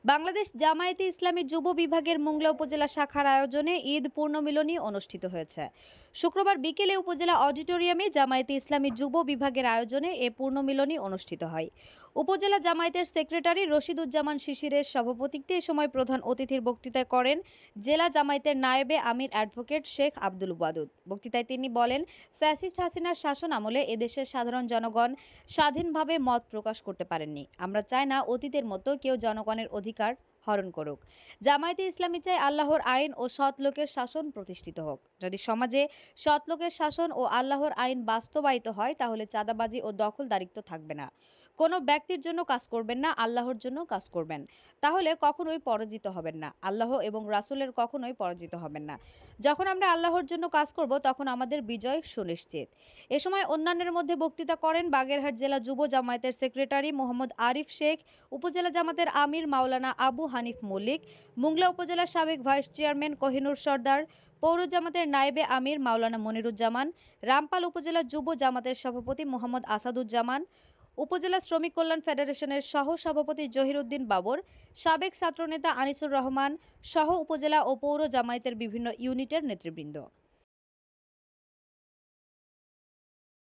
বাংলাদেশ জামায়াতে ইসলামী যুব বিভাগের মোংলা উপজেলা শাখার আয়োজনে ঈদ পূর্ণমিলনী অনুষ্ঠিত হয়েছে। শুক্রবার বিকেলে উপজেলা অডিটোরিয়ামে জামায়াতে ইসলামী যুব বিভাগের আয়োজনে এ পূর্ণমিলনী অনুষ্ঠিত হয়। উপজেলা জামায়াতের সেক্রেটারি রশিদুজ্জামান শিশিরের সভাপতিত্বে এ সময় প্রধান অতিথির বক্তৃতা করেন জেলা জামায়াতের নায়েবে আমির অ্যাডভোকেট শেখ আব্দুল ওয়াদুদ। বক্তৃতায় তিনি বলেন, ফ্যাসিস্ট হাসিনার শাসন আমলে এদেশের সাধারণ জনগণ স্বাধীনভাবে মত প্রকাশ করতে পারেননি। আমরা চাই না অতীতের মতো কেউ জনগণের অধিকার হরণ করুক। জামায়াতে ইসলামী চায় আল্লাহর আইন ও সৎ লোকের শাসন প্রতিষ্ঠিত হোক। যদি সমাজে সৎ লোকের শাসন ও আল্লাহর আইন বাস্তবায়িত হয় তাহলে চাঁদাবাজি ও দখলদারিত্ব থাকবে না। কোনো ব্যক্তির জন্য কাজ করবেন না, আল্লাহর জন্য কাজ করবেন। তাহলে কখনোই পরাজিত হবেন না। আল্লাহ এবং রাসূলের কখনোই পরাজিত হবেন না। যখন আমরা আল্লাহর জন্য কাজ করব তখন আমাদের বিজয় সুনিশ্চিত। এ সময় অন্যান্যের মধ্যে বক্তৃতা করেন বাগেরহাট জেলা যুব জামায়াতের সেক্রেটারি মোহাম্মদ আরিফ শেখ, উপজেলা জামাতের আমির মাওলানা আবু হানিফ মল্লিক, মোংলা উপজেলার সাবেক ভাইস চেয়ারম্যান কোহিনুর সর্দার, পৌর জামাতের নায়েবে আমির মাওলানা মনিরুজ্জামান, রামপাল উপজেলা যুব জামাতের সভাপতি মোহাম্মদ আসাদুজ্জামান, উপজেলা শ্রমিক কল্যাণ ফেডারেশনের সহ সভাপতি জহিরুদ্দিন বাবর, সাবেক ছাত্রনেতা আনিসুর রহমান সহ উপজেলা ও পৌর জামায়াতের বিভিন্ন ইউনিটের নেতৃবৃন্দ।